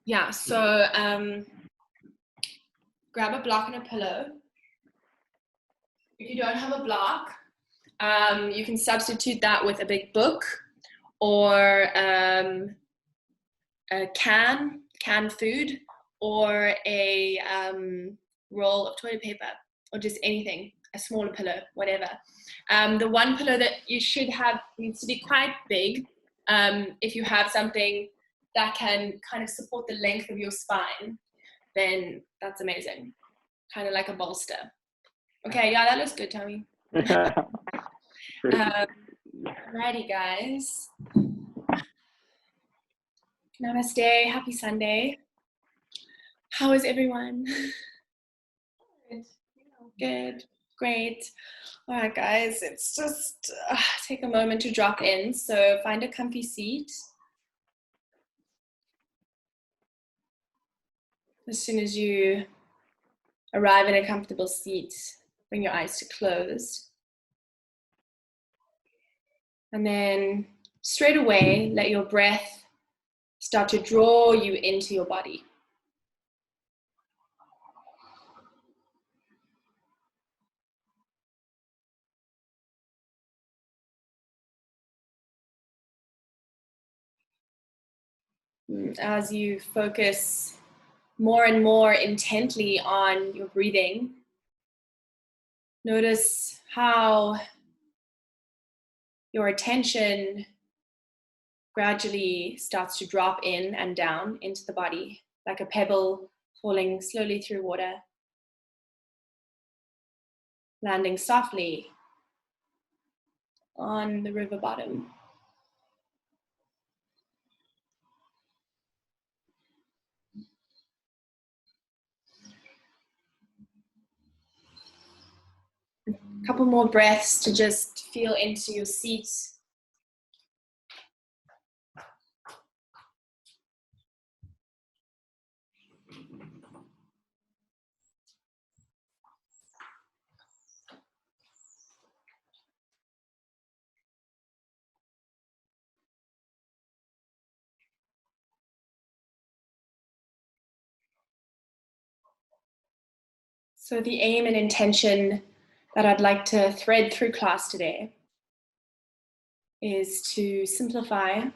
Yeah, so grab a block and a pillow. If you don't have a block, you can substitute that with a big book or a canned food, or a roll of toilet paper, or just anything, a smaller pillow, whatever. The one pillow that you should have needs to be quite big. If you have something that can kind of support the length of your spine, then that's amazing. Kind of like a bolster. Okay, yeah, that looks good, Tommy. Alrighty, guys. Namaste, happy Sunday. How is everyone? Good, great. All right, guys, it's just take a moment to drop in. So find a comfy seat. As soon as you arrive in a comfortable seat, bring your eyes to closed. And then straight away, let your breath start to draw you into your body. As you focus more and more intently on your breathing, notice how your attention gradually starts to drop in and down into the body, like a pebble falling slowly through water, landing softly on the river bottom. A couple more breaths to just feel into your seat. So the aim and intention that I'd like to thread through class today is to simplify,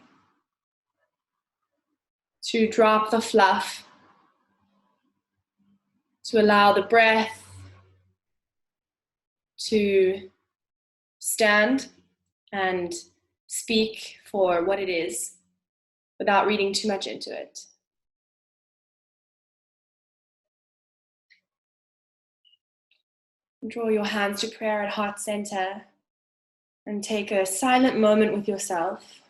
to drop the fluff, to allow the breath to stand and speak for what it is without reading too much into it. Draw your hands to prayer at heart center and take a silent moment with yourself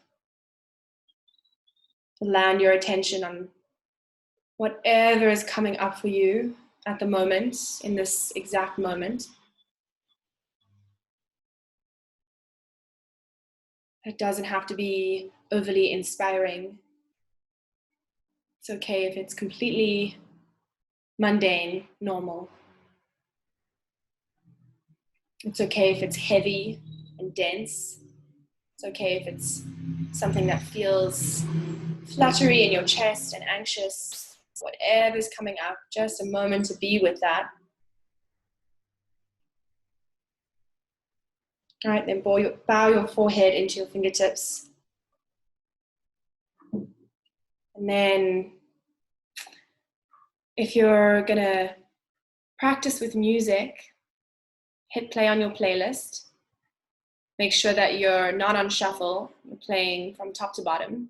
to land your attention on whatever is coming up for you at the moment, in this exact moment. It doesn't have to be overly inspiring. It's okay if it's completely mundane, normal. It's okay if it's heavy and dense. It's okay if it's something that feels fluttery in your chest and anxious. Whatever's coming up, just a moment to be with that. All right, then bow your forehead into your fingertips. And then if you're gonna practice with music, hit play on your playlist. Make sure that you're not on shuffle, you're playing from top to bottom.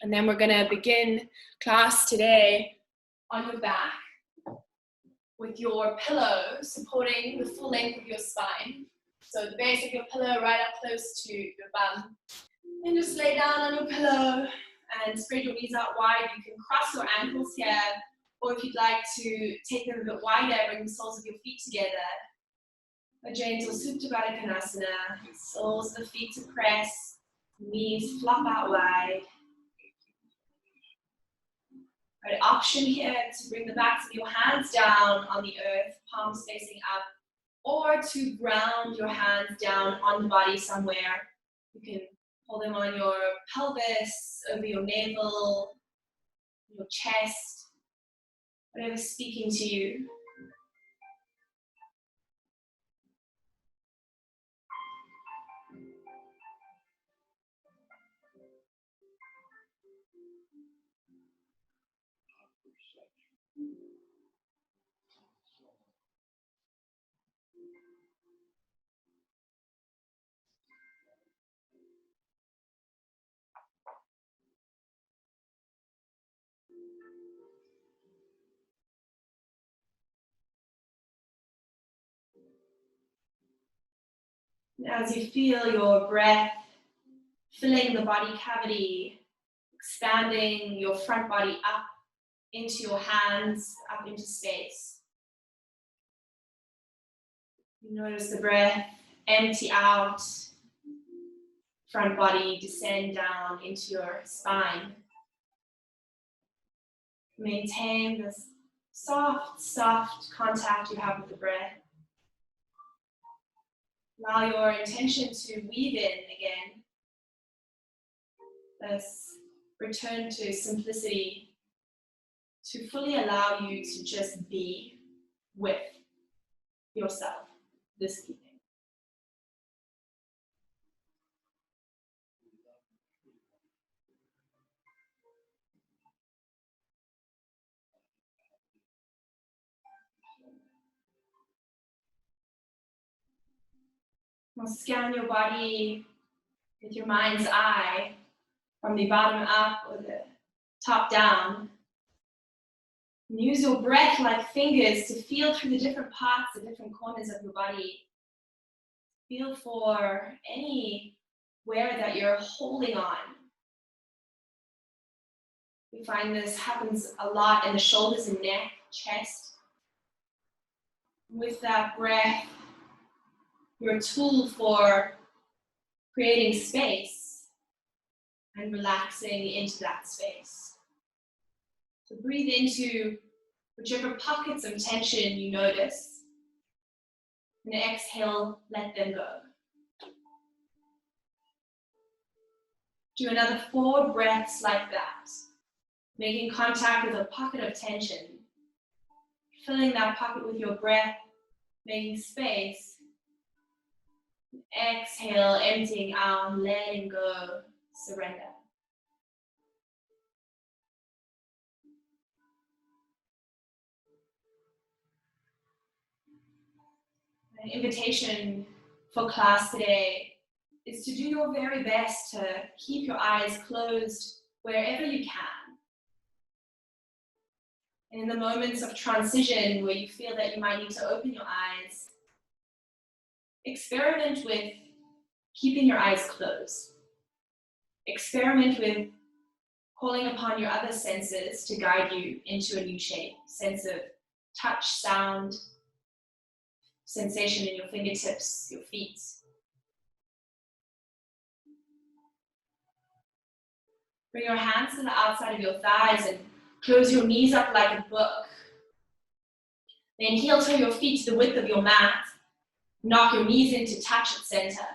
And then we're gonna begin class today on your back with your pillow supporting the full length of your spine. So the base of your pillow right up close to your bum. And just lay down on your pillow and spread your knees out wide. You can cross your ankles here, or if you'd like to take them a bit wider, bring the soles of your feet together. A gentle Supta Baddha Konasana, soles of the feet to press, knees flop out wide. Right, option here to bring the backs of your hands down on the earth, palms facing up, or to ground your hands down on the body somewhere. You can hold them on your pelvis, over your navel, your chest, whatever's speaking to you. And as you feel your breath filling the body cavity, expanding your front body up into your hands, up into space. You notice the breath empty out, front body descend down into your spine. Maintain this soft, soft contact you have with the breath. Allow your intention to weave in again. This return to simplicity, to fully allow you to just be with yourself this evening. Now scan your body with your mind's eye, from the bottom up or the top down. And use your breath like fingers to feel through the different parts, the different corners of your body. Feel for anywhere that you're holding on. We find this happens a lot in the shoulders and neck, chest. With that breath, your tool for creating space and relaxing into that space. So breathe into whichever pockets of tension you notice, and exhale, let them go. Do another 4 breaths like that, making contact with a pocket of tension, filling that pocket with your breath, making space. Exhale, emptying out, letting go, surrender. An invitation for class today is to do your very best to keep your eyes closed wherever you can. And in the moments of transition where you feel that you might need to open your eyes, experiment with keeping your eyes closed. Experiment with calling upon your other senses to guide you into a new shape. Sense of touch, sound, sensation in your fingertips, your feet. Bring your hands to the outside of your thighs and close your knees up like a book. Then heel toe your feet to the width of your mat. Knock your knees in to touch at center.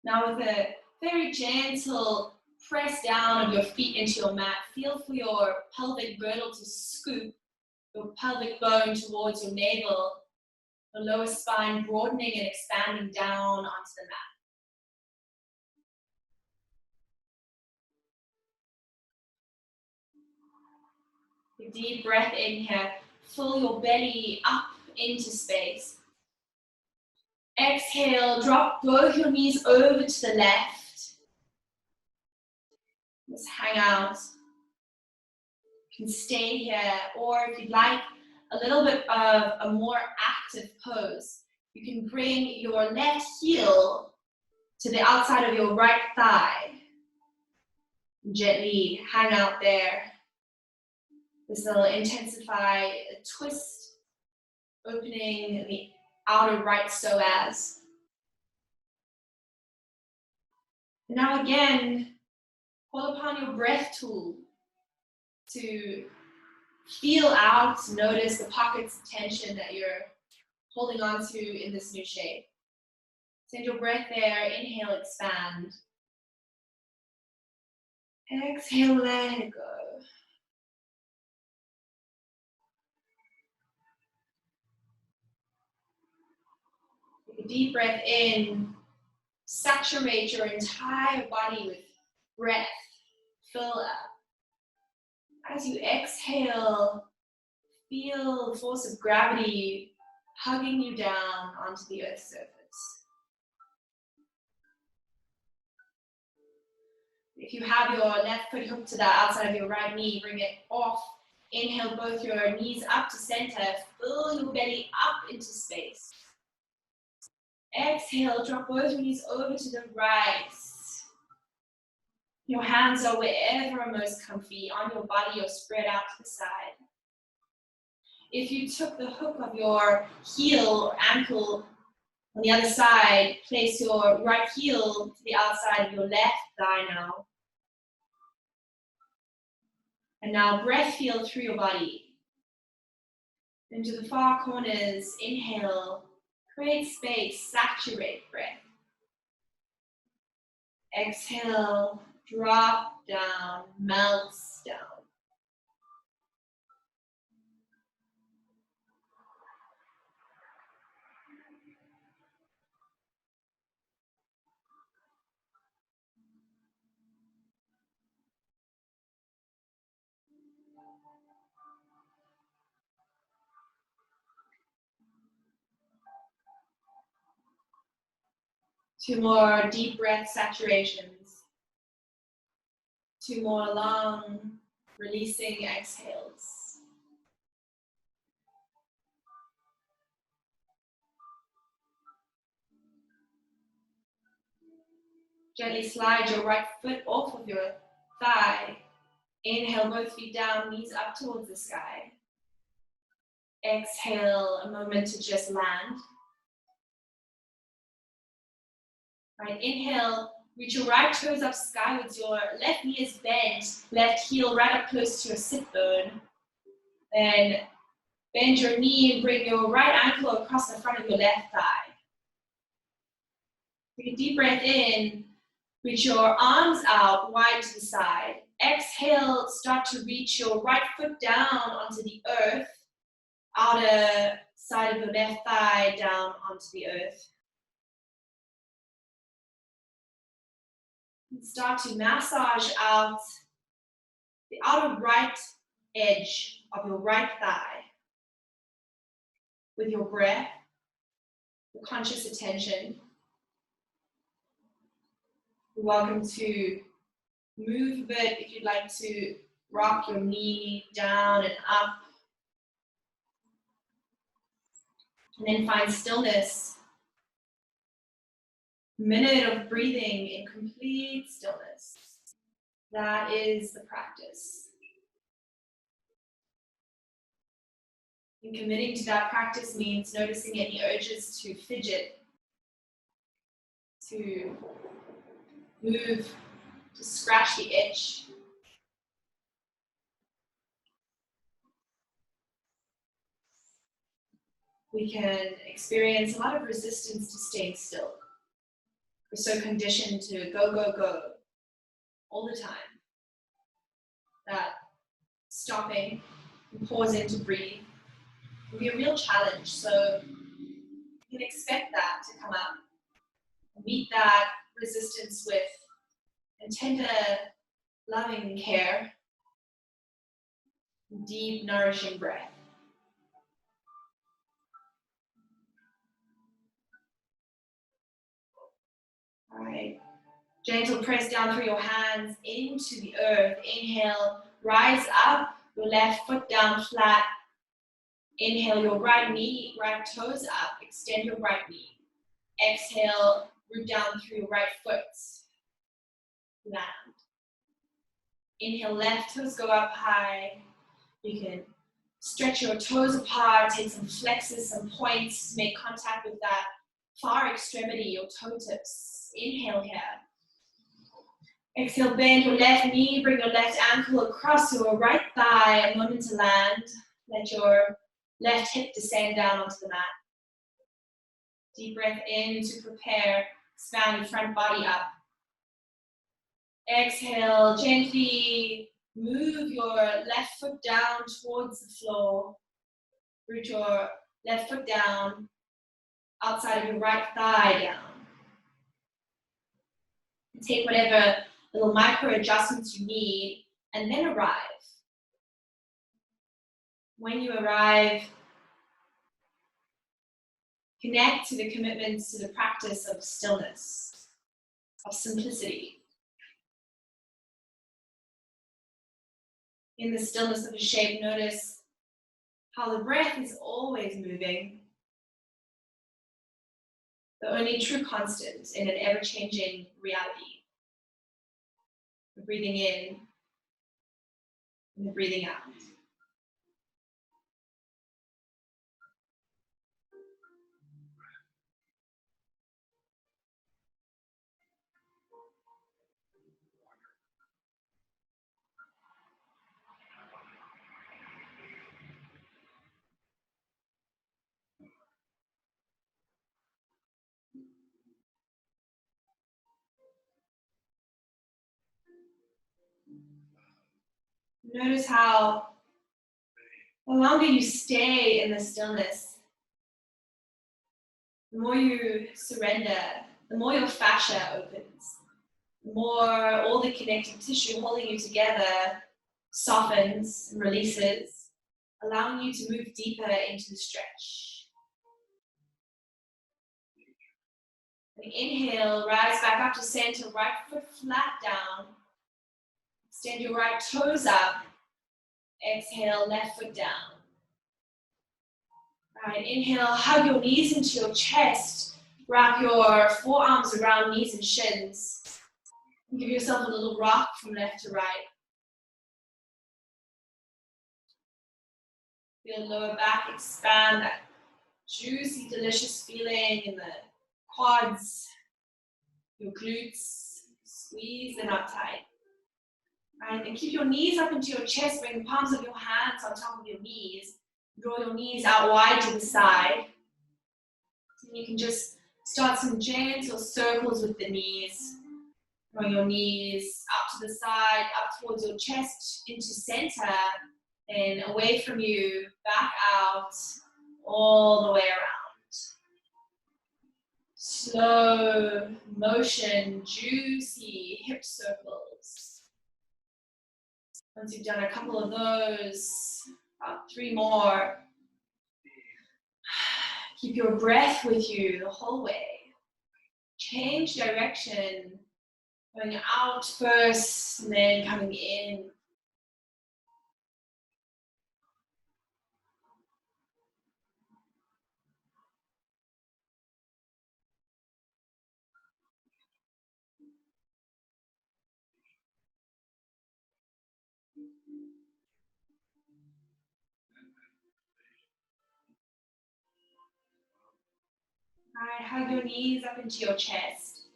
Now with a very gentle press down of your feet into your mat, feel for your pelvic girdle to scoop, your pelvic bone towards your navel, the lower spine broadening and expanding down onto the mat. A deep breath in here, fill your belly up into space. Exhale, drop both your knees over to the left. Just hang out. You can stay here, or if you'd like a little bit of a more active pose, you can bring your left heel to the outside of your right thigh. Gently hang out there. This will intensify a twist, opening the outer right psoas. Now again, call upon your breath tool to feel out, notice the pockets of tension that you're holding on to in this new shape. Send your breath there, inhale, expand. Exhale, let it go. Take a deep breath in. Saturate your entire body with breath. Fill up. As you exhale, feel the force of gravity hugging you down onto the earth's surface. If you have your left foot hooked to the outside of your right knee, bring it off. Inhale both your knees up to center. Fill your belly up into space. Exhale, drop both knees over to the right. Your hands are wherever are most comfy on your body or spread out to the side. If you took the hook of your heel or ankle on the other side, place your right heel to the outside of your left thigh now. And now breath feel through your body. Into the far corners, inhale, create space, saturate breath. Exhale, drop down, melts down. Two more deep breath saturations. Two more long, releasing exhales. Gently slide your right foot off of your thigh. Inhale, both feet down, knees up towards the sky. Exhale, a moment to just land. Right, inhale, reach your right toes up skywards, your left knee is bent, left heel right up close to your sit bone. Then bend your knee and bring your right ankle across the front of your left thigh. Take a deep breath in, reach your arms out wide to the side. Exhale, start to reach your right foot down onto the earth, outer side of your left thigh down onto the earth. And start to massage out the outer right edge of your right thigh with your breath, your conscious attention. You're welcome to move a bit if you'd like to rock your knee down and up. And then find stillness. Minute of breathing in complete stillness. That is the practice. And committing to that practice means noticing any urges to fidget, to move, to scratch the itch. We can experience a lot of resistance to staying still. We're so conditioned to go, go, go all the time that stopping and pausing to breathe will be a real challenge. So you can expect that to come up. Meet that resistance with tender, loving care, deep, nourishing breath. All right. Gentle press down through your hands into the earth. Inhale, rise up, your left foot down flat. Inhale, your right knee, right toes up. Extend your right knee. Exhale, root down through your right foot. Land. Inhale, left toes go up high. You can stretch your toes apart, take some flexes, some points, make contact with that far extremity, your toe tips. Inhale here. Exhale, bend your left knee, bring your left ankle across your right thigh, a moment to land. Let your left hip descend down onto the mat. Deep breath in to prepare, expand your front body up. Exhale, gently move your left foot down towards the floor. Root your left foot down, outside of your right thigh down. And take whatever little micro adjustments you need, and then arrive. When you arrive, connect to the commitments to the practice of stillness, of simplicity. In the stillness of the shape, notice how the breath is always moving, the only true constant in an ever-changing reality. The breathing in and the breathing out. Notice how the longer you stay in the stillness, the more you surrender, the more your fascia opens, the more all the connective tissue holding you together softens and releases, allowing you to move deeper into the stretch. And inhale, rise back up to center, right foot flat down. Extend your right toes up. Exhale, left foot down. Right, inhale, hug your knees into your chest. Wrap your forearms around knees and shins. And give yourself a little rock from left to right. Feel lower back expand, that juicy, delicious feeling in the quads, your glutes. Squeeze them up tight. Right, and keep your knees up into your chest. Bring the palms of your hands on top of your knees. Draw your knees out wide to the side. And you can just start some gentle circles with the knees. Draw your knees up to the side, up towards your chest, into center, and away from you, back out, all the way around. Slow motion, juicy hip circles. Once you've done a couple of those, about 3 more, keep your breath with you the whole way. Change direction, going out first and then coming in. Alright, hug your knees up into your chest.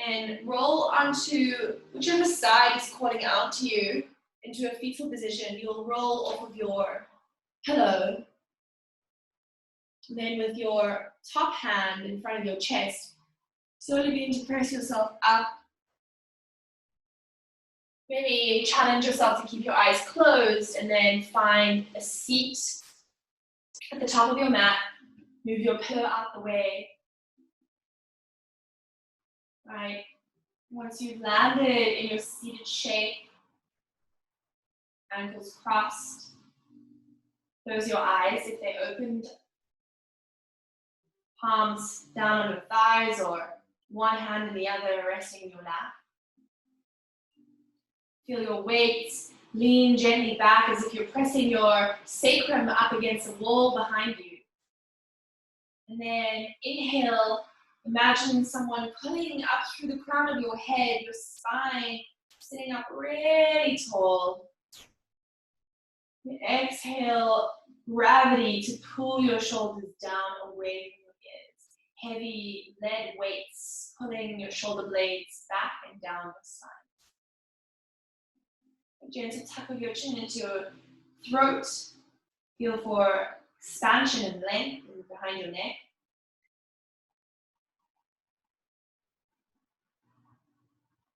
And roll onto whichever side is calling out to you into a fetal position. You'll roll off of your pillow. And then with your top hand in front of your chest, slowly begin to press yourself up. Maybe challenge yourself to keep your eyes closed and then find a seat at the top of your mat. Move your pillow out the way. Right. Once you've landed in your seated shape, ankles crossed, close your eyes if they opened. Palms down on your thighs or one hand in the other resting in your lap. Feel your weight lean gently back as if you're pressing your sacrum up against a wall behind you. And then inhale, imagine someone pulling up through the crown of your head, your spine, sitting up really tall. And exhale, gravity to pull your shoulders down away from your ears. Heavy lead weights pulling your shoulder blades back and down the spine. A gentle tuck of your chin into your throat. Feel for expansion and length behind your neck.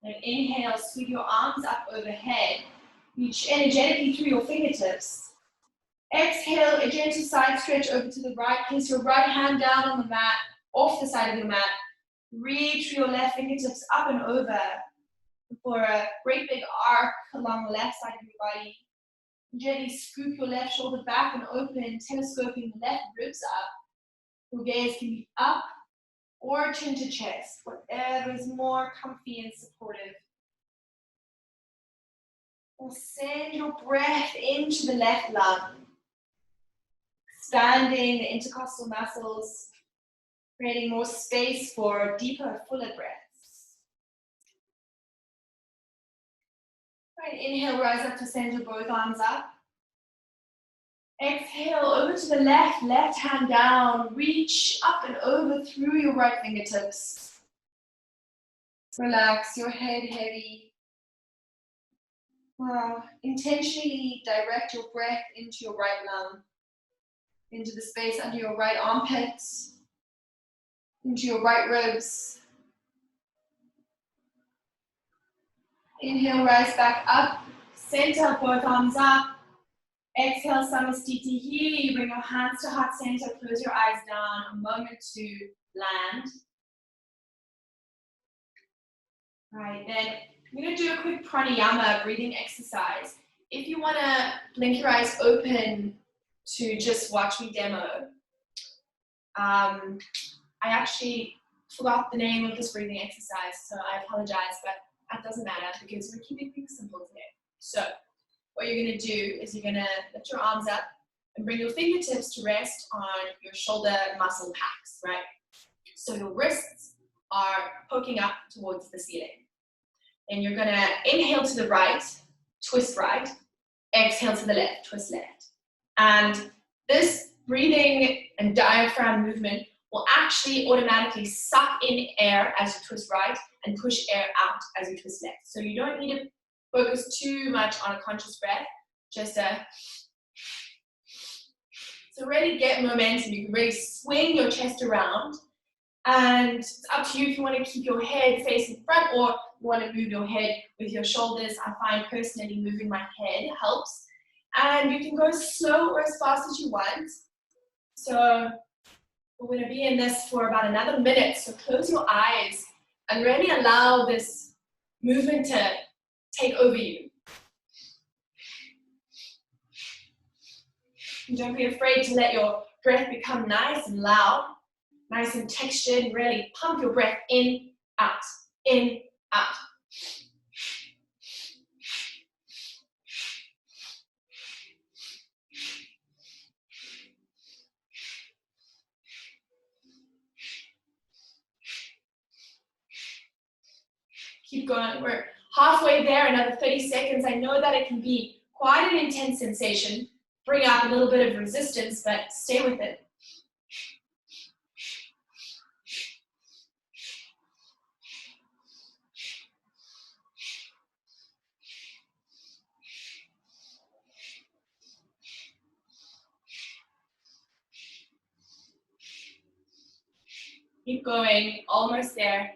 And inhale, sweep your arms up overhead. Reach energetically through your fingertips. Exhale, a gentle side stretch over to the right. Place your right hand down on the mat, off the side of your mat. Reach through your left fingertips up and over for a great big arc along the left side of your body. Gently scoop your left shoulder back and open, telescoping the left ribs up. Your gaze can be up or chin to chest, whatever is more comfy and supportive. We'll send your breath into the left lung, expanding the intercostal muscles, creating more space for deeper, fuller breaths. Right, inhale, rise up to center, both arms up. Exhale, over to the left, left hand down. Reach up and over through your right fingertips. Relax your head heavy. Wow. Intentionally direct your breath into your right lung, into the space under your right armpits, into your right ribs. Inhale, rise back up. Center, both arms up. Exhale, Samastiti here. You bring your hands to heart center, close your eyes down, a moment to land. Right, then I'm going to do a quick pranayama breathing exercise. If you want to blink your eyes open to just watch me demo, I actually forgot the name of this breathing exercise, so I apologize, but that doesn't matter because we're keeping things simple today. So what you're going to do is you're going to lift your arms up and bring your fingertips to rest on your shoulder muscle packs, right? So your wrists are poking up towards the ceiling. And you're going to inhale to the right, twist right, exhale to the left, twist left. And this breathing and diaphragm movement will actually automatically suck in air as you twist right and push air out as you twist left. So you don't need to focus too much on a conscious breath, just so really get momentum. You can really swing your chest around, and it's up to you if you want to keep your head facing front or you want to move your head with your shoulders. I find personally moving my head helps, and you can go as slow or as fast as you want. So we're going to be in this for about another minute, so close your eyes and really allow this movement to take over you. Don't be afraid to let your breath become nice and loud, nice and textured. Really pump your breath in, out, in, out. Keep going. We're halfway there, another 30 seconds. I know that it can be quite an intense sensation. Bring out a little bit of resistance, but stay with it. Keep going, almost there.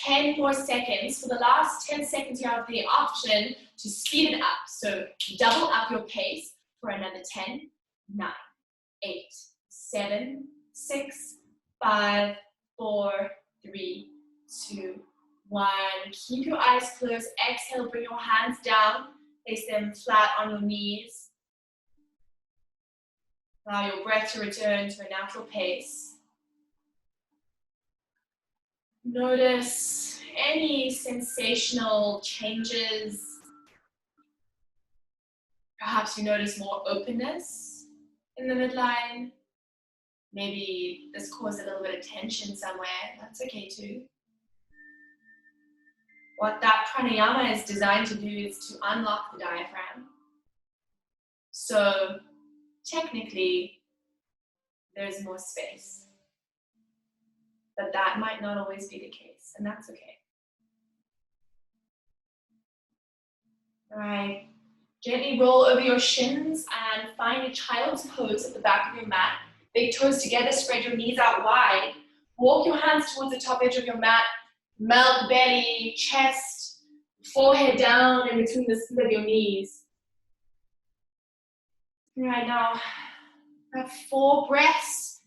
10 more seconds. For the last 10 seconds, you have the option to speed it up. So double up your pace for another 10, 9, 8, 7, 6, 5, 4, 3, 2, 1. Keep your eyes closed. Exhale, bring your hands down. Place them flat on your knees. Allow your breath to return to a natural pace. Notice any sensational changes. Perhaps you notice more openness in the midline. Maybe this caused a little bit of tension somewhere. That's okay too. What that pranayama is designed to do is to unlock the diaphragm. So technically, there's more space. But that might not always be the case, and that's okay. All right, Gently roll over your shins and find a child's pose at the back of your mat. Big toes together, spread your knees out wide. Walk your hands towards the top edge of your mat. Melt belly, chest, forehead down in between the split of your knees. All right, now have 4 breaths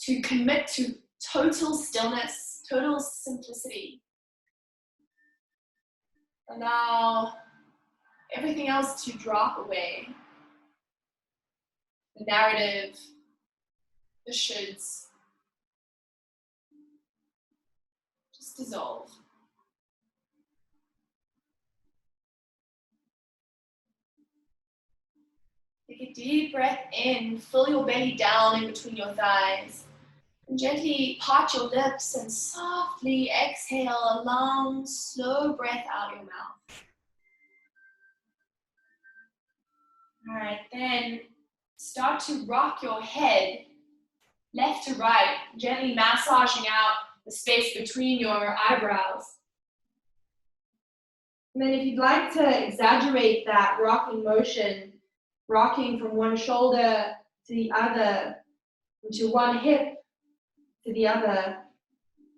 to commit to total stillness, total simplicity. Allow everything else to drop away. The narrative, the shoulds, just dissolve. Take a deep breath in, fill your belly down in between your thighs. And gently part your lips and softly exhale a long, slow breath out of your mouth. All right, then start to rock your head left to right, gently massaging out the space between your eyebrows. And then if you'd like to exaggerate that rocking motion, rocking from one shoulder to the other, into one hip to the other,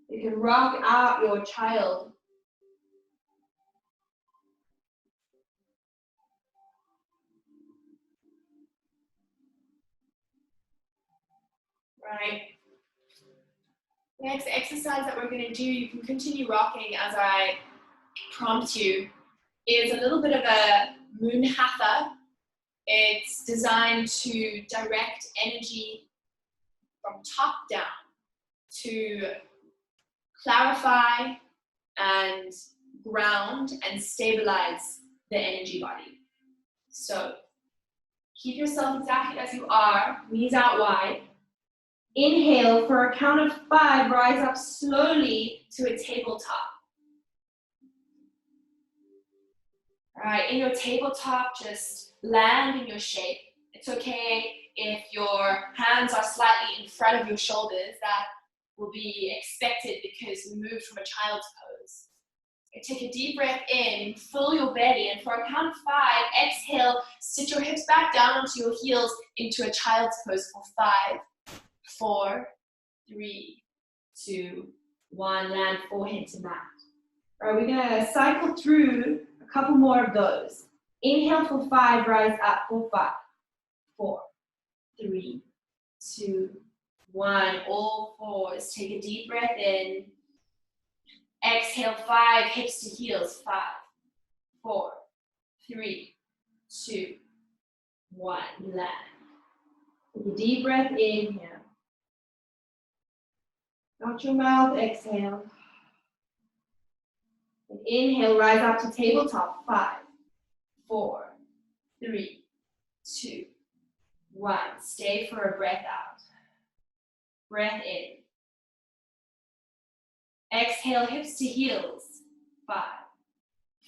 you can rock out your child. Right. Next exercise that we're going to do, you can continue rocking as I prompt you, is a little bit of a moon hatha. It's designed to direct energy from top down to clarify and ground and stabilize the energy body. So keep yourself exactly as you are, knees out wide. Inhale, for a count of 5, rise up slowly to a tabletop. All right, in your tabletop, just land in your shape. It's okay if your hands are slightly in front of your shoulders. That will be expected because we moved from a child's pose. Okay, take a deep breath in, fill your belly, and for a count of 5, exhale, sit your hips back down onto your heels into a child's pose for 5, 4, 3, 2, 1, land forehead to mat. All right, we're gonna cycle through a couple more of those. Inhale for 5, rise up for 5, 4, 3, 2, 1, all 4s. Take a deep breath in. Exhale 5, hips to heels, 5, 4, 3, 2, 1, land. Take a deep breath in here. Out your mouth, exhale. And inhale, rise up to tabletop. 5, 4, 3, 2, 1. Stay for a breath out. Breath in. Exhale, hips to heels. 5,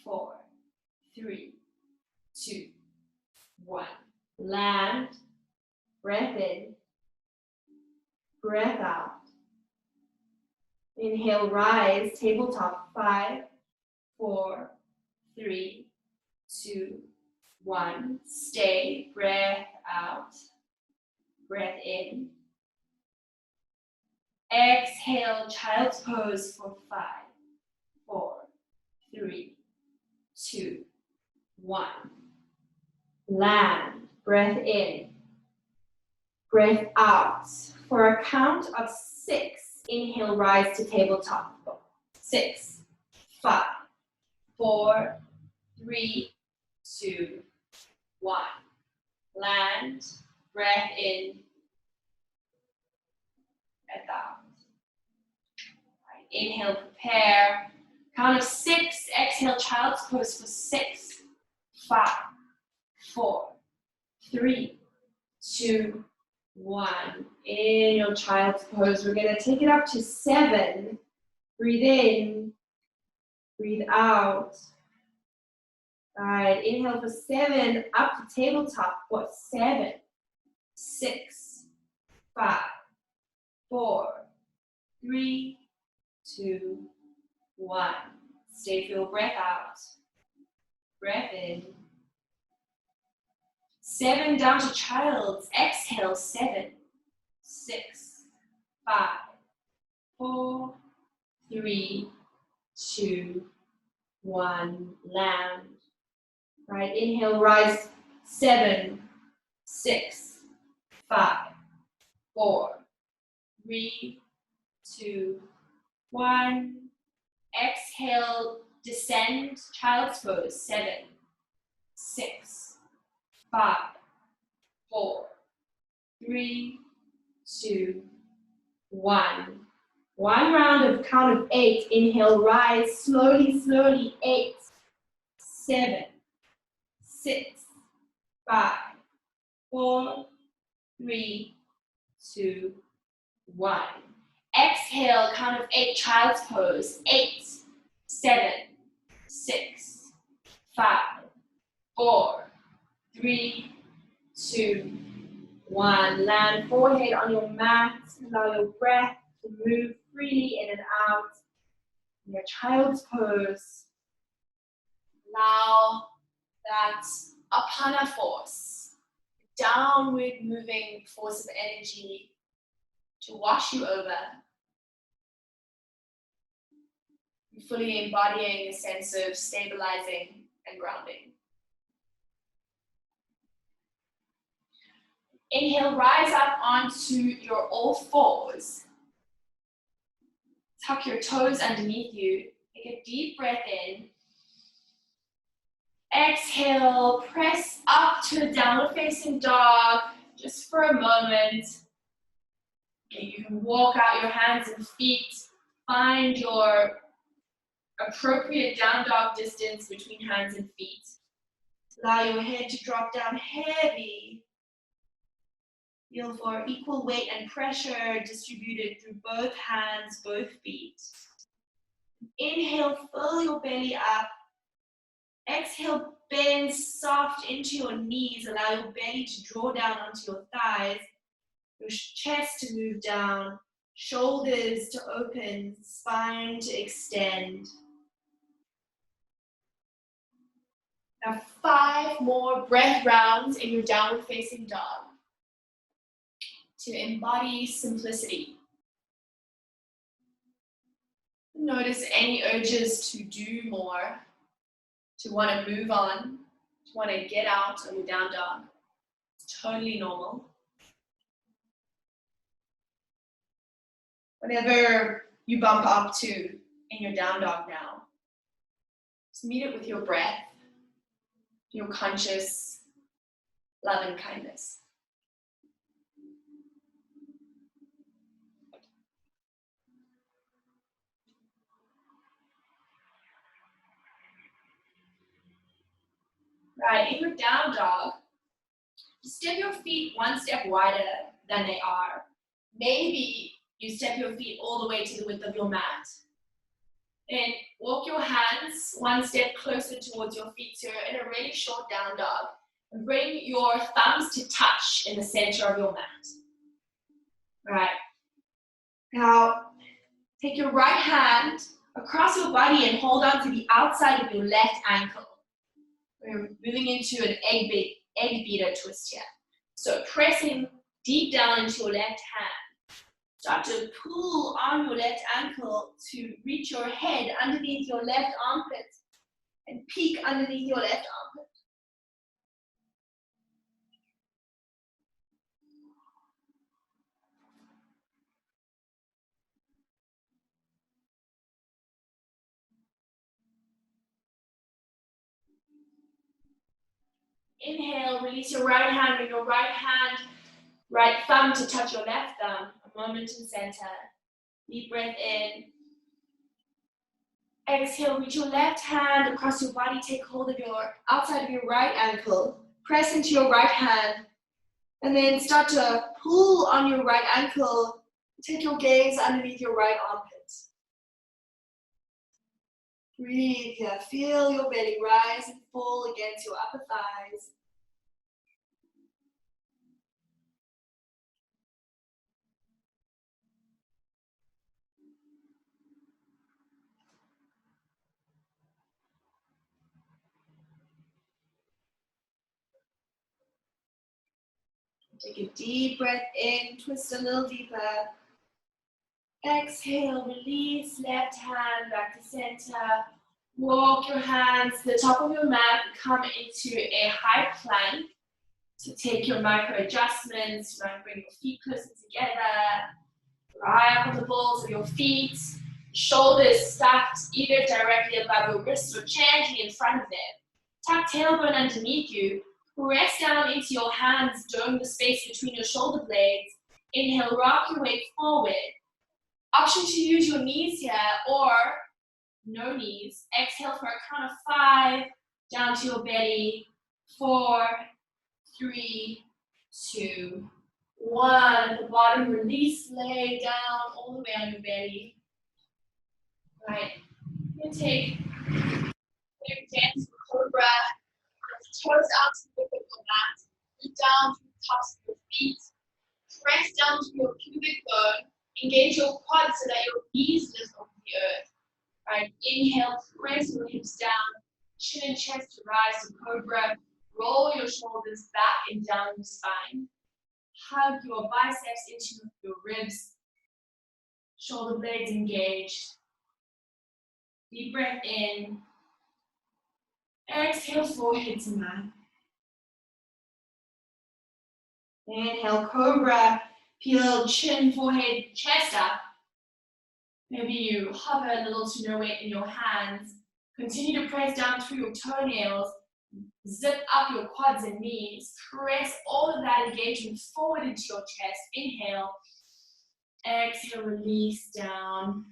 4, 3, 2, 1. Land. Breath in. Breath out. Inhale, rise, tabletop. 5, 4, 3, 2, 1. Stay, breath out. Breath in. Exhale, child's pose for 5, 4, 3, 2, 1. Land, breath in. Breath out. For a count of 6, inhale, rise to tabletop. 6, 5, 4, 3, 2, 1. Land, breath in, breath out. Right. Inhale, prepare. Count of 6, exhale, child's pose for 6, 5, 4, 3, 2, 1. In your child's pose, we're going to take it up to 7. Breathe in, breathe out. All right, inhale for 7, up to tabletop for 7, 6, 5, 4, 3, 2, 1. Stay for your breath out. Breath in. 7 down to child's. Exhale, 7, 6, 5, 4, 3, 2, 1. Land. Right, inhale, rise. 7, 6, 5, 4, 3, 2, 1. Exhale, descend, child's pose. 7, 6, 5, 4, 3, 2, 1. One round of count of 8. Inhale, rise slowly, slowly. 8, 7, 6, 5, 4, 3, 2, 1. Exhale, count of 8, child's pose. 8, 7, 6, 5, 4, 3, 2, 1. Land forehead on your mat. Allow your breath to move freely in and out. In your child's pose, allow that apana force, downward moving force of energy to wash you over, fully embodying a sense of stabilizing and grounding. Inhale, rise up onto your all fours. Tuck your toes underneath you. Take a deep breath in. Exhale, press up to a downward facing dog just for a moment. You can walk out your hands and feet. Find your appropriate down dog distance between hands and feet. Allow your head to drop down heavy. Feel for equal weight and pressure distributed through both hands, both feet. Inhale, fill your belly up. Exhale, bend soft into your knees. Allow your belly to draw down onto your thighs. Your chest to move down. Shoulders to open. Spine to extend. Now 5 more breath rounds in your downward facing dog to embody simplicity. Notice any urges to do more, to want to move on, to want to get out on your down dog. It's totally normal. Whatever you bump up to in your down dog now, just meet it with your breath, your conscious love and kindness. Right, in your down dog, step your feet one step wider than they are. Maybe you step your feet all the way to the width of your mat. Then walk your hands one step closer towards your feet, so you're in a really short down dog. And bring your thumbs to touch in the center of your mat. Right. Now, take your right hand across your body and hold on to the outside of your left ankle. We're moving into an egg beater twist here. So pressing deep down into your left hand. Start to pull on your left ankle to reach your head underneath your left armpit and peek underneath your left armpit. Inhale, release your right hand, bring your right thumb to touch your left thumb. A moment in center. Deep breath in. Exhale, reach your left hand across your body, take hold of your outside of your right ankle. Press into your right hand. And then start to pull on your right ankle. Take your gaze underneath your right armpit. Breathe here. Feel your belly rise and fall against your upper thighs. Take a deep breath in, twist a little deeper. Exhale, release, left hand back to center. Walk your hands to the top of your mat, come into a high plank. So take your micro adjustments, you might bring your feet closer together, eye up on the balls of your feet, shoulders stacked either directly above your wrists or gently in front of them. Tuck tailbone underneath you, press down into your hands during the space between your shoulder blades. Inhale, rock your weight forward. Option to use your knees here or no knees. Exhale for a count of 5, down to your belly. 4, 3, 2, 1. At the bottom, release, lay down all the way on your belly. Right. And take very gentle cobra. Toes out to the middle of your mat. Root down to the tops of your feet. Press down to your pubic bone. Engage your quads so that your knees lift off the earth. Right. Inhale, press your hips down. Chin and chest to rise to cobra. Roll your shoulders back and down your spine. Hug your biceps into your ribs. Shoulder blades engaged. Deep breath in. Exhale, forehead to mat. Inhale, cobra. Peel, chin, forehead, chest up. Maybe you hover a little to no weight in your hands. Continue to press down through your toenails. Zip up your quads and knees. Press all of that engagement forward into your chest. Inhale. Exhale, release down.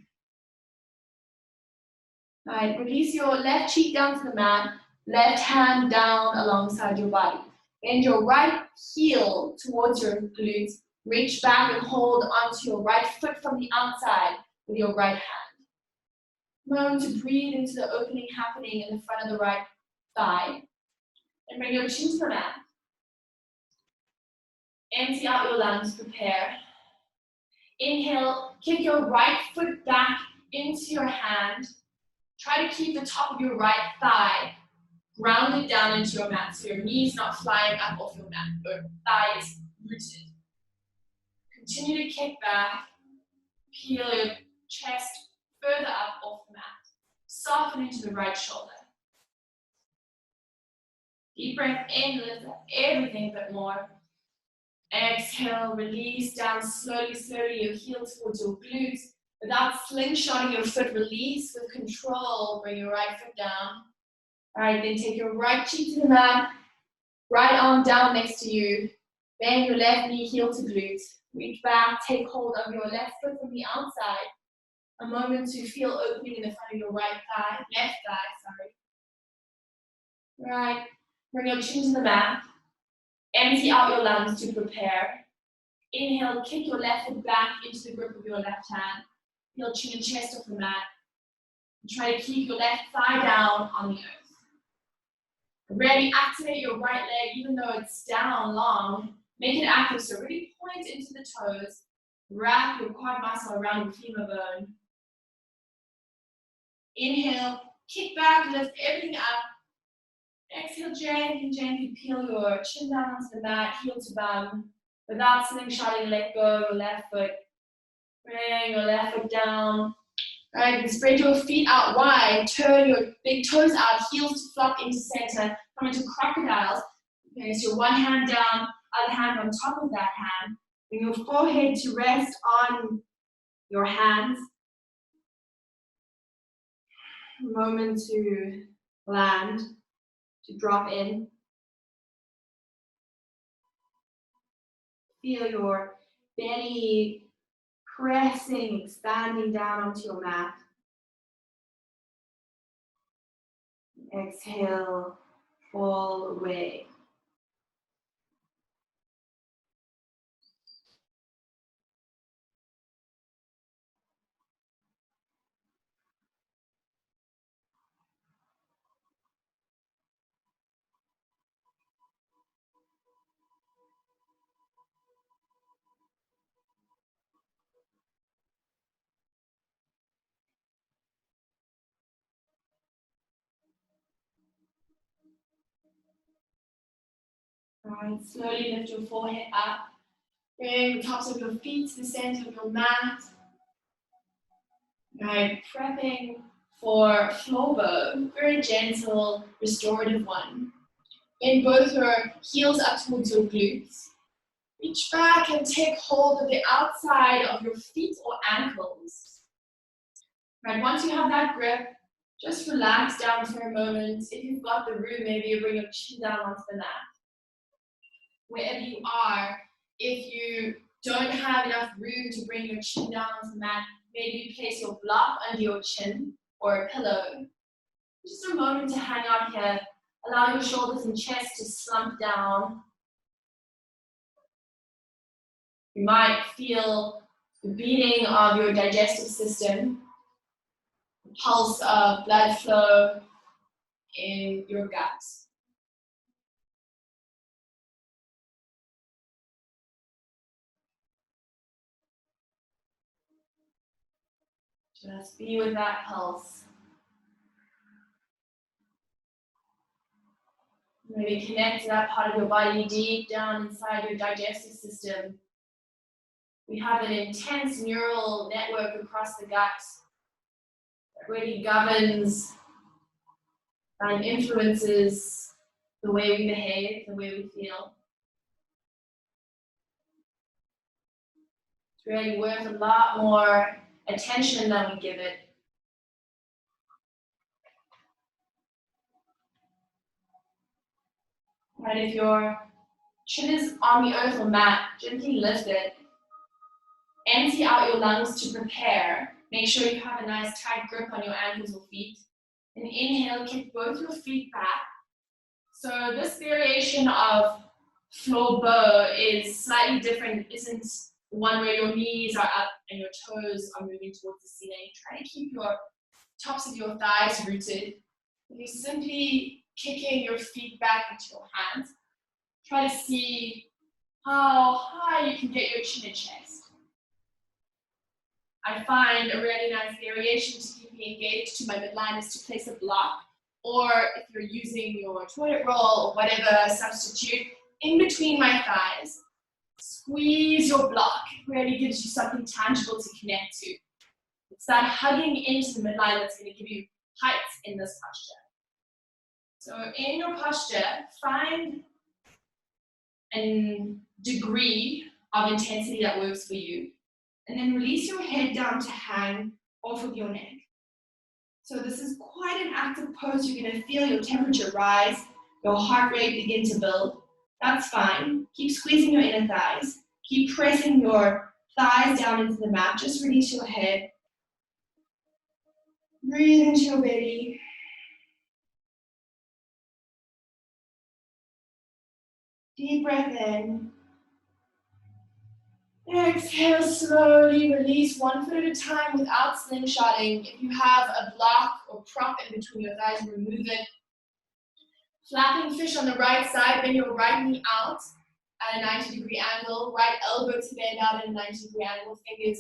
All right, release your left cheek down to the mat. Left hand down alongside your body. Bend your right heel towards your glutes. Reach back and hold onto your right foot from the outside with your right hand. Moment to breathe into the opening happening in the front of the right thigh. And bring your chin to the mat. Empty out your lungs, prepare. Inhale, kick your right foot back into your hand. Try to keep the top of your right thigh grounded down into your mat, so your knees not flying up off your mat. Your thigh is rooted. Continue to kick back. Peel your chest further up off the mat. Soften into the right shoulder. Deep breath in, lift up everything but more. Exhale, release down slowly, slowly, your heel towards your glutes. Without slingshotting your foot, release with control. Bring your right foot down. All right, then take your right cheek to the mat. Right arm down next to you. Bend your left knee, heel to glute. Reach back, take hold of your left foot from the outside. A moment to feel opening in the front of your right thigh, left thigh, sorry. Right, bring your chin to the mat. Empty out your lungs to prepare. Inhale, kick your left foot back into the grip of your left hand. Feel chin and chest off the mat. And try to keep your left thigh down on the earth. Ready, activate your right leg, even though it's down long. Make it active, so really point into the toes. Wrap your quad muscle around your femur bone. Inhale, kick back, lift everything up. Exhale, gently, gently peel your chin down onto the mat, heel to bum. Without slingshotting, let go your left foot. Bring your left foot down. All right, and spread your feet out wide. Turn your big toes out, heels to flop into center. Come into crocodiles. Okay, so one hand down, other hand on top of that hand. Bring your forehead to rest on your hands. Moment to land, to drop in. Feel your belly pressing, expanding down onto your mat. Exhale, fall away. Right, slowly lift your forehead up. Bring the tops of your feet to the center of your mat. Right, prepping for floor bow, very gentle, restorative one. Bring both your heels up towards your glutes. Reach back and take hold of the outside of your feet or ankles. Right, once you have that grip, just relax down for a moment. If you've got the room, maybe you bring your chin down onto the mat. Wherever you are, if you don't have enough room to bring your chin down onto the mat, maybe you place your block under your chin or a pillow. Just a moment to hang out here. Allow your shoulders and chest to slump down. You might feel the beating of your digestive system, the pulse of blood flow in your gut. Just be with that pulse. Maybe connect to that part of your body deep down inside your digestive system. We have an intense neural network across the gut that really governs and influences the way we behave, the way we feel. It's really worth a lot more attention than we give it. Right, if your chin is on the earth or mat, gently lift it. Empty out your lungs to prepare. Make sure you have a nice tight grip on your ankles or feet. And inhale, kick both your feet back. So this variation of floor bow is slightly different. It isn't one where your knees are up and your toes are moving towards the ceiling. Try to keep your tops of your thighs rooted. You're simply kicking your feet back into your hands. Try to see how high you can get your chin and chest. I find a really nice variation to keep me engaged to my midline is to place a block, or if you're using your toilet roll or whatever substitute, in between my thighs. Squeeze your block. It really gives you something tangible to connect to. It's that hugging into the midline that's going to give you height in this posture. So in your posture, find a degree of intensity that works for you. And then release your head down to hang off of your neck. So this is quite an active pose. You're going to feel your temperature rise, your heart rate begin to build. That's fine. Keep squeezing your inner thighs. Keep pressing your thighs down into the mat. Just release your head. Breathe into your belly. Deep breath in. Exhale, slowly release one foot at a time without slingshotting. If you have a block or prop in between your thighs, remove it. Flapping fish on the right side, bend your right knee out at a 90-degree angle, right elbow to bend out at a 90-degree angle, fingers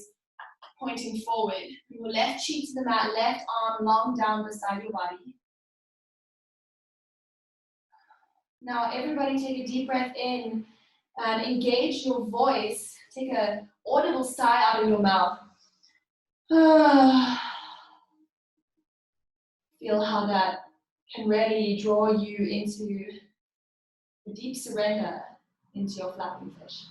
pointing forward. Your left cheek to the mat, left arm long down beside your body. Now everybody take a deep breath in and engage your voice. Take an audible sigh out of your mouth. Feel how that can really draw you into a deep surrender into your flapping fish.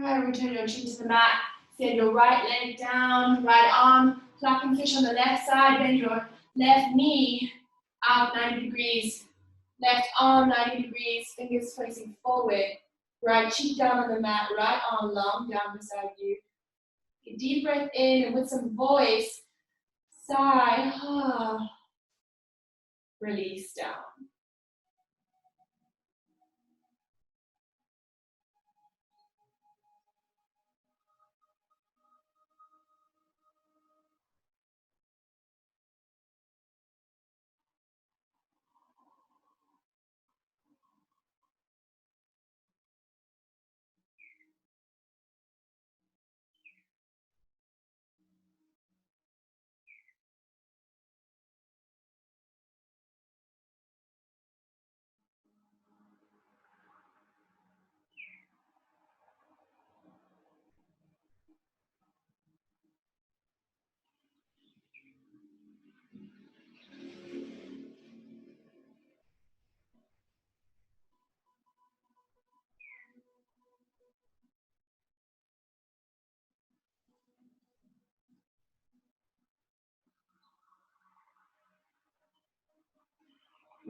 Alright, return your chin to the mat. Send your right leg down, right arm, flapping fish on the left side, bend your left knee out 90 degrees. Left arm 90 degrees, fingers facing forward. Right cheek down on the mat, right arm long down beside you. Take a deep breath in and with some voice, sigh, release down.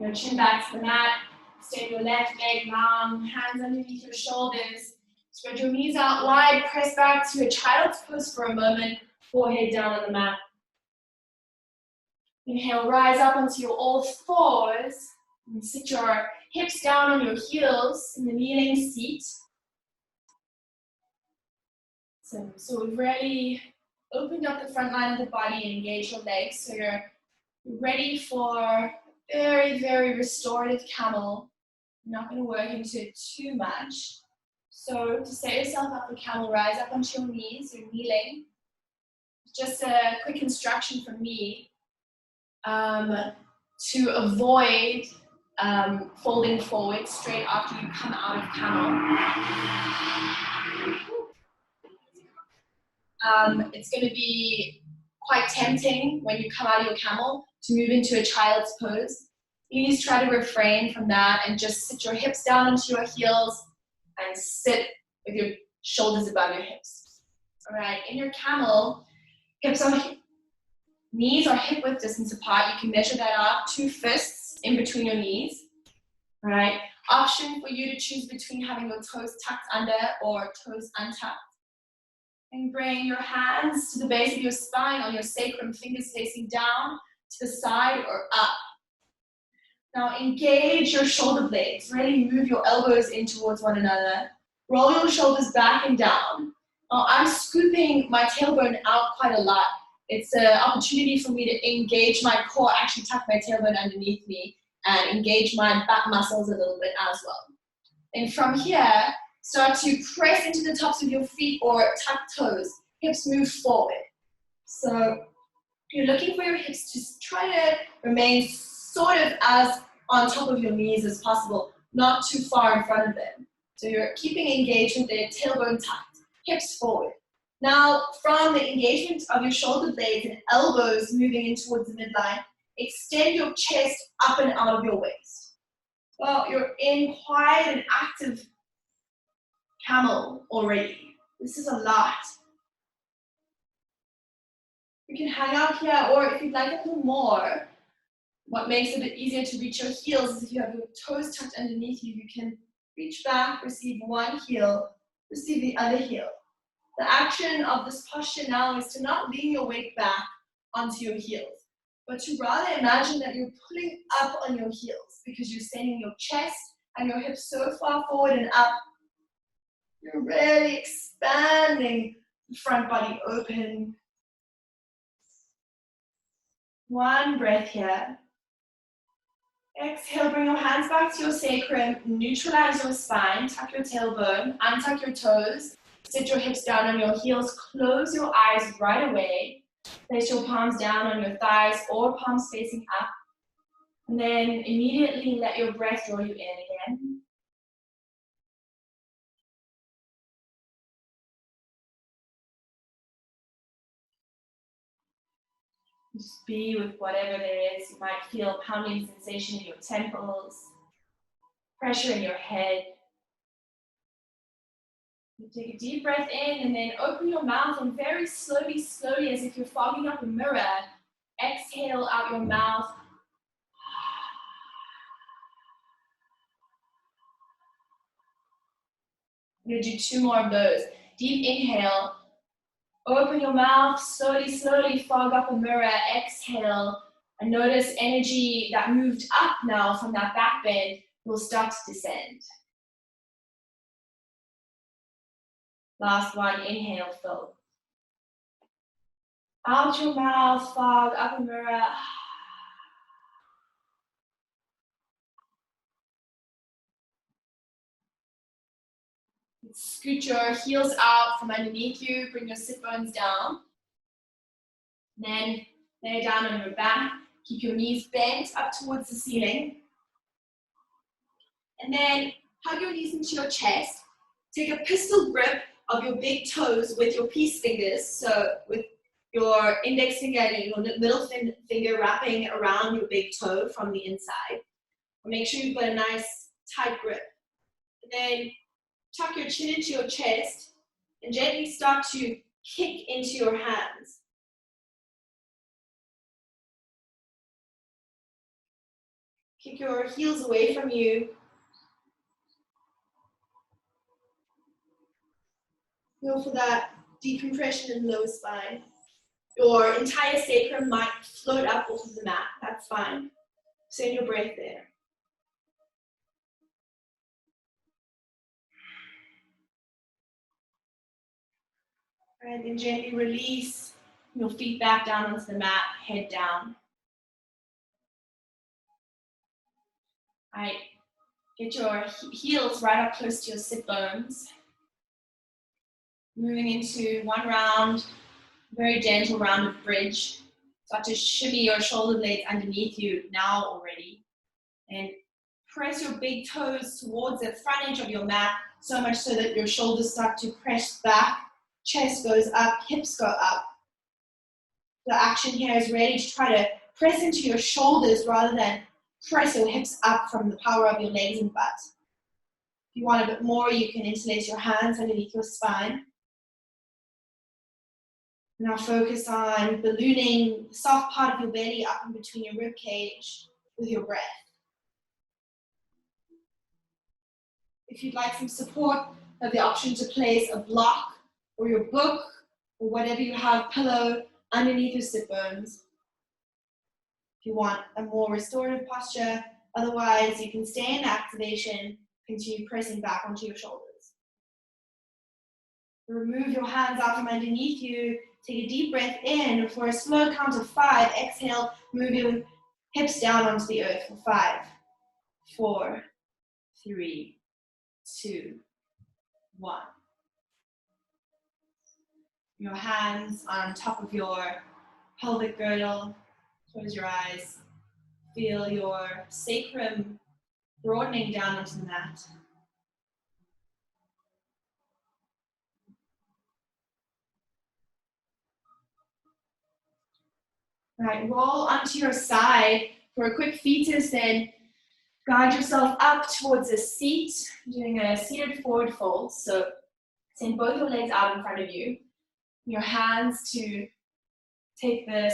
Your chin back to the mat. Extend your left leg long, hands underneath your shoulders. Spread your knees out wide, press back to a child's pose for a moment, forehead down on the mat. Inhale, rise up onto your all fours, and sit your hips down on your heels in the kneeling seat. So we've really opened up the front line of the body and engaged your legs, so you're ready for very, very restorative camel. You're not going to work into it too much. So to set yourself up for camel, rise up onto your knees, you're kneeling. Just a quick instruction from me to avoid folding forward straight after you come out of camel. It's going to be quite tempting when you come out of your camel to move into a child's pose. Please try to refrain from that and just sit your hips down onto your heels and sit with your shoulders above your hips. All right, in your camel, knees are hip width distance apart. You can measure that out, 2 fists in between your knees. All right, option for you to choose between having your toes tucked under or toes untucked. And bring your hands to the base of your spine on your sacrum, fingers facing down to the side or up. Now engage your shoulder blades. Really move your elbows in towards one another. Roll your shoulders back and down. Now I'm scooping my tailbone out quite a lot. It's an opportunity for me to engage my core, actually tuck my tailbone underneath me and engage my back muscles a little bit as well. And from here, start to press into the tops of your feet or tuck toes. Hips move forward. So you're looking for your hips to try to remain sort of as on top of your knees as possible, not too far in front of them. So you're keeping engagement there, tailbone tucked, hips forward. Now, from the engagement of your shoulder blades and elbows moving in towards the midline, extend your chest up and out of your waist. Well, you're in quite an active camel already. This is a lot. You can hang out here, or if you'd like a little more, what makes it a bit easier to reach your heels is if you have your toes tucked underneath you, you can reach back, receive one heel, receive the other heel. The action of this posture now is to not lean your weight back onto your heels, but to rather imagine that you're pulling up on your heels because you're sending your chest and your hips so far forward and up. You're really expanding the front body open. One breath here. Exhale, bring your hands back to your sacrum, neutralize your spine, tuck your tailbone, untuck your toes, sit your hips down on your heels, close your eyes right away, place your palms down on your thighs or palms facing up, and then immediately let your breath draw you in again. Just be with whatever there is. You might feel pounding sensation in your temples, pressure in your head. You take a deep breath in and then open your mouth and very slowly, as if you're fogging up a mirror, exhale out your mouth. I'm going to do 2 more of those. Deep inhale. Open your mouth, slowly, fog up a mirror, exhale, and notice energy that moved up now from that back bend will start to descend. Last one, inhale, fill. Out your mouth, fog up a mirror. Scoot your heels out from underneath you, bring your sit bones down. Then lay down on your back, keep your knees bent up towards the ceiling. And then hug your knees into your chest. Take a pistol grip of your big toes with your peace fingers. So with your index finger and your middle finger wrapping around your big toe from the inside. Make sure you've got a nice tight grip. And then tuck your chin into your chest and gently start to kick into your hands. Kick your heels away from you. Go for that decompression in low spine. Your entire sacrum might float up off of the mat. That's fine. Send your breath there. And then gently release your feet back down onto the mat, head down. All right, get your heels right up close to your sit bones. Moving into one round, very gentle round of bridge. Start to shimmy your shoulder blades underneath you now already. And press your big toes towards the front edge of your mat, so much so that your shoulders start to press back, chest goes up, hips go up. The action here is really to try to press into your shoulders rather than press your hips up from the power of your legs and butt. If you want a bit more, you can interlace your hands underneath your spine. Now focus on ballooning the soft part of your belly up in between your rib cage with your breath. If you'd like some support, you have the option to place a block or your book or whatever you have, pillow underneath your sit bones. If you want a more restorative posture, otherwise you can stay in activation, continue pressing back onto your shoulders. Remove your hands out from underneath you. Take a deep breath in. For a slow count of 5, exhale, move your hips down onto the earth for 5, 4, 3, 2, 1. Your hands on top of your pelvic girdle. Close your eyes. Feel your sacrum broadening down onto the mat. All right, roll onto your side for a quick fetus, then guide yourself up towards a seat, doing a seated forward fold. So send both your legs out in front of you. Your hands to take the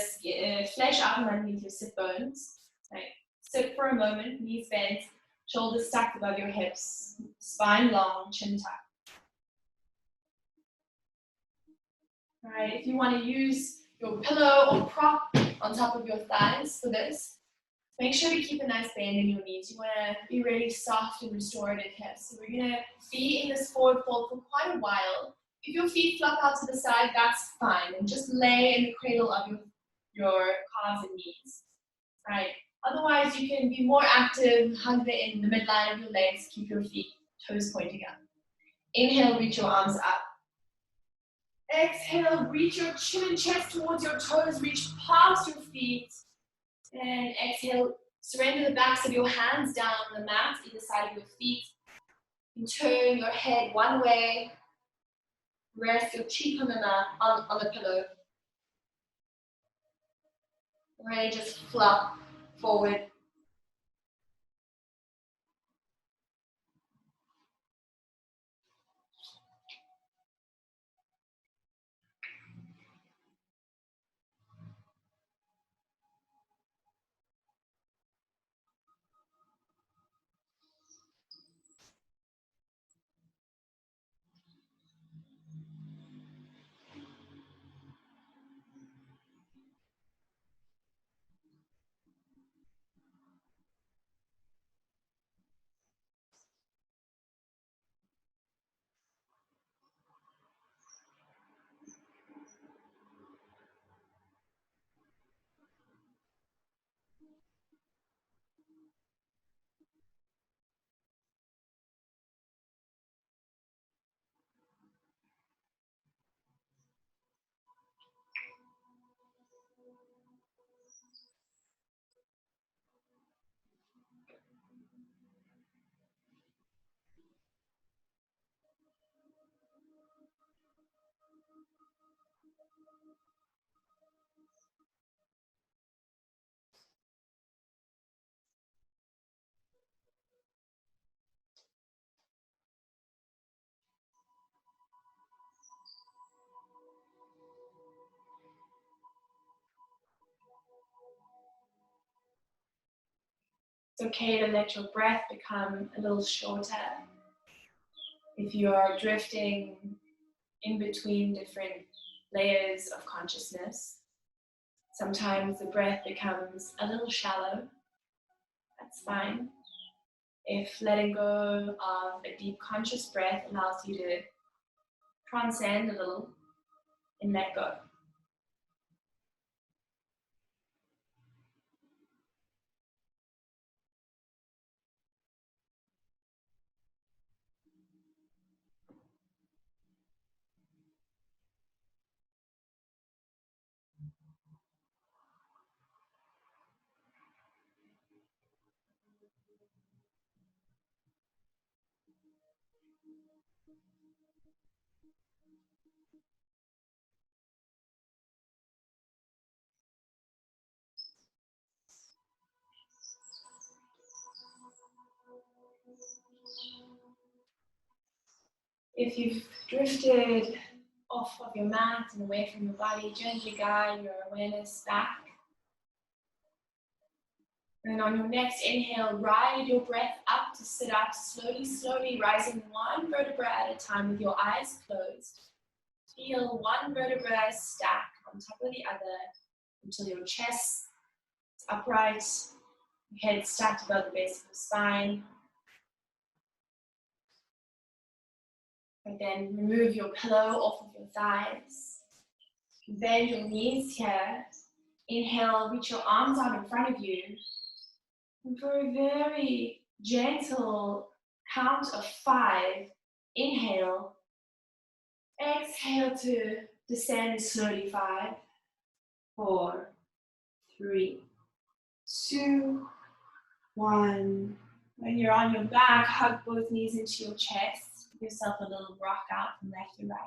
flesh up and underneath your sit bones. Right. Sit for a moment, knees bent, shoulders stacked above your hips, spine long, chin tucked. All right, if you want to use your pillow or prop on top of your thighs for this, make sure to keep a nice bend in your knees. You want to be really soft and restorative here. So we're going to be in this forward fold for quite a while. If your feet flop out to the side, that's fine. And just lay in the cradle of your calves and knees. Right. Otherwise, you can be more active, hug in the midline of your legs, keep your feet, toes pointing up. Inhale, reach your arms up. Exhale, reach your chin and chest towards your toes, reach past your feet. And exhale, surrender the backs of your hands down on the mat, either side of your feet. And turn your head one way. Rest your cheek on the mat, on the pillow. Really just flop forward. It's okay to let your breath become a little shorter. If you are drifting in between different layers of consciousness, sometimes the breath becomes a little shallow. That's fine. If letting go of a deep conscious breath allows you to transcend a little and let go. If you've drifted off of your mat and away from your body, gently guide your awareness back. And on your next inhale, ride your breath up to sit up, slowly, rising one vertebra at a time with your eyes closed. Feel one vertebra stack on top of the other until your chest is upright, your head stacked above the base of the spine. And then remove your pillow off of your thighs. Bend your knees here. Inhale, reach your arms out in front of you. And for a very gentle count of 5, inhale. Exhale to descend slowly. 5, 4, 3, 2, 1. When you're on your back, hug both knees into your chest. Give yourself a little rock out from left to right.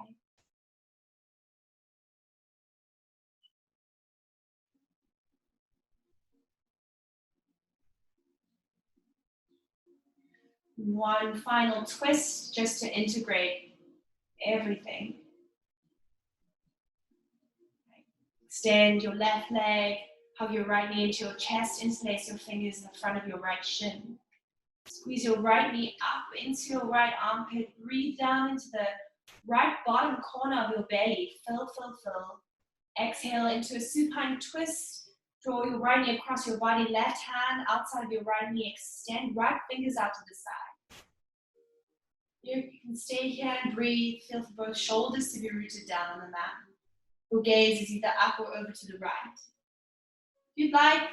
One final twist just to integrate everything. Extend your left leg, hug your right knee into your chest, interlace your fingers in the front of your right shin. Squeeze your right knee up into your right armpit, breathe down into the right bottom corner of your belly, fill. Exhale into a supine twist. Draw your right knee across your body, left hand outside of your right knee, extend right fingers out to the side. You can stay here and breathe. Feel for both shoulders to be rooted down on the mat. Your gaze is either up or over to the right. If you'd like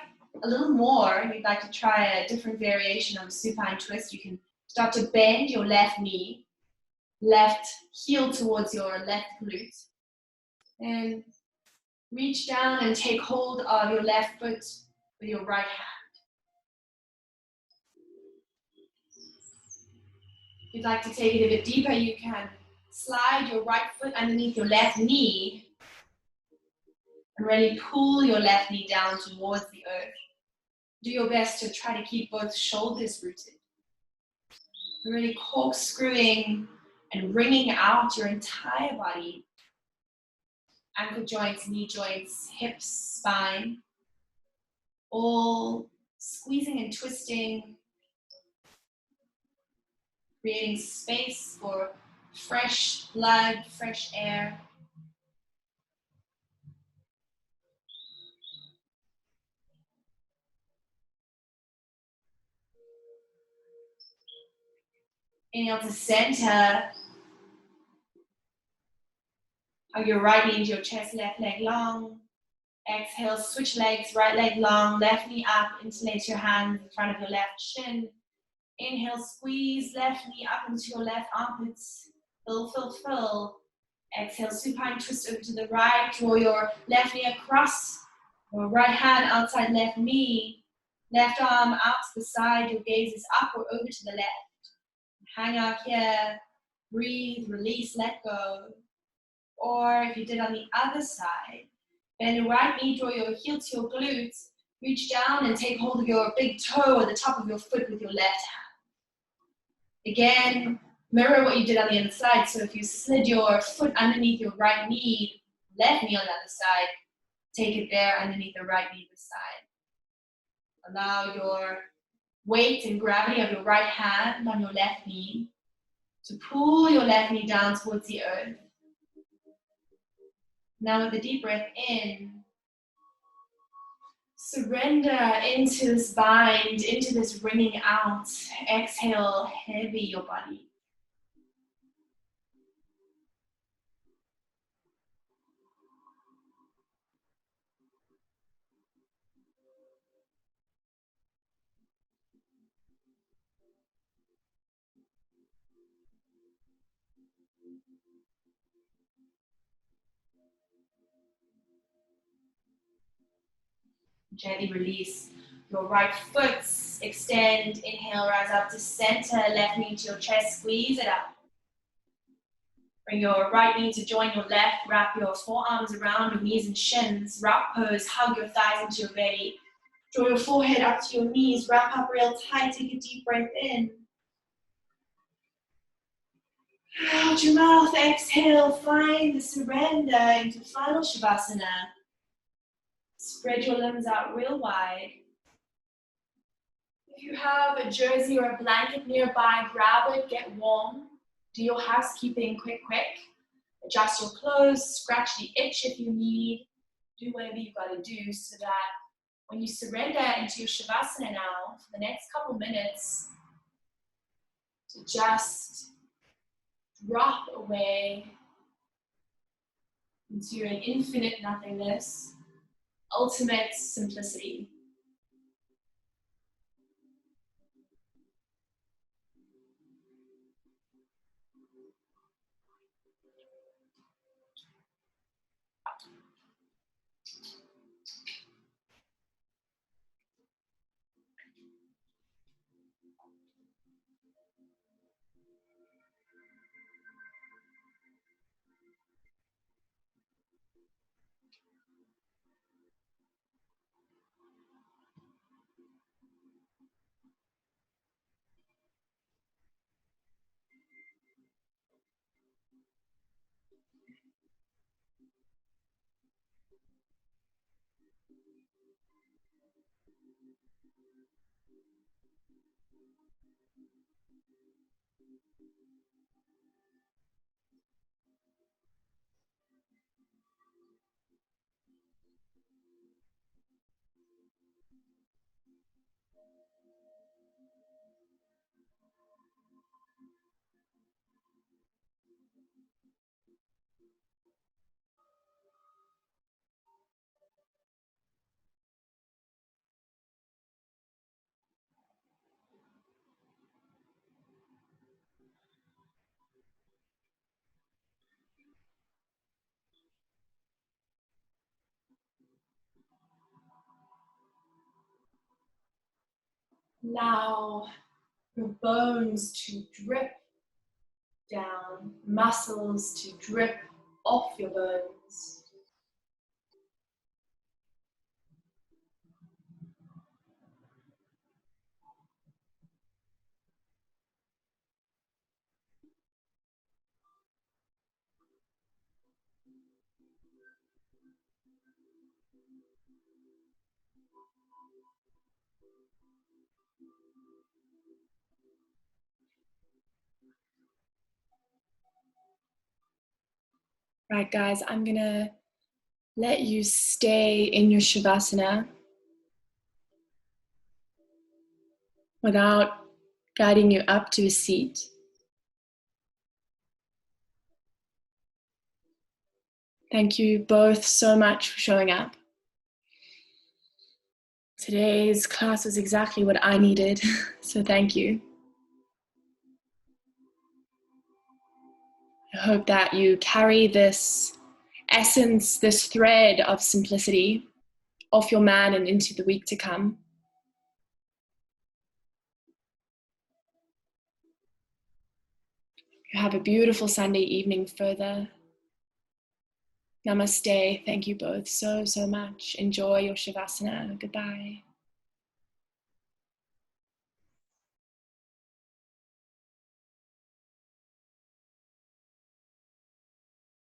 a little more, and you'd like to try a different variation of a supine twist, you can start to bend your left knee, left heel towards your left glute, and reach down and take hold of your left foot with your right hand. If you'd like to take it a bit deeper, you can slide your right foot underneath your left knee and really pull your left knee down towards the earth. Do your best to try to keep both shoulders rooted. Really corkscrewing and wringing out your entire body. Ankle joints, knee joints, hips, spine. All squeezing and twisting. Creating space for fresh blood, fresh air. Inhale to center. Hug your right knee into your chest, left leg long. Exhale, switch legs, right leg long, left knee up, interlace your hands in front of your left shin. Inhale, squeeze left knee up into your left armpits. Fill. Exhale, supine twist over to the right. Draw your left knee across. Your right hand outside left knee. Left arm out to the side. Your gaze is up or over to the left. Hang out here. Breathe, release, let go. Or if you did on the other side, bend your right knee, draw your heel to your glutes. Reach down and take hold of your big toe or the top of your foot with your left hand. Again, mirror what you did on the other side. So if you slid your foot underneath your right knee, left knee on the other side, take it there underneath the right knee this side. Allow your weight and gravity of your right hand on your left knee to pull your left knee down towards the earth. Now with a deep breath in, surrender into this bind, into this wringing out. Exhale, heavy your body. Gently release your right foot. Extend, inhale, rise up to center. Left knee to your chest, squeeze it up. Bring your right knee to join your left. Wrap your forearms around your knees and shins. Rock pose, hug your thighs into your belly. Draw your forehead up to your knees. Wrap up real tight. Take a deep breath in. Out your mouth, exhale. Find the surrender into final Shavasana. Spread your limbs out real wide. If you have a jersey or a blanket nearby, grab it, get warm. Do your housekeeping quick. Adjust your clothes, scratch the itch if you need. Do whatever you've got to do so that when you surrender into your Shavasana now, for the next couple minutes, to just drop away into an infinite nothingness, ultimate simplicity. Allow your bones to drip down, muscles to drip off your bones. Right, guys, I'm gonna let you stay in your Shavasana without guiding you up to a seat. Thank you both so much for showing up. Today's class was exactly what I needed, so thank you. I hope that you carry this essence, this thread of simplicity off your mat and into the week to come. You have a beautiful Sunday evening further. Namaste. Thank you both so much. Enjoy your Shavasana. Goodbye.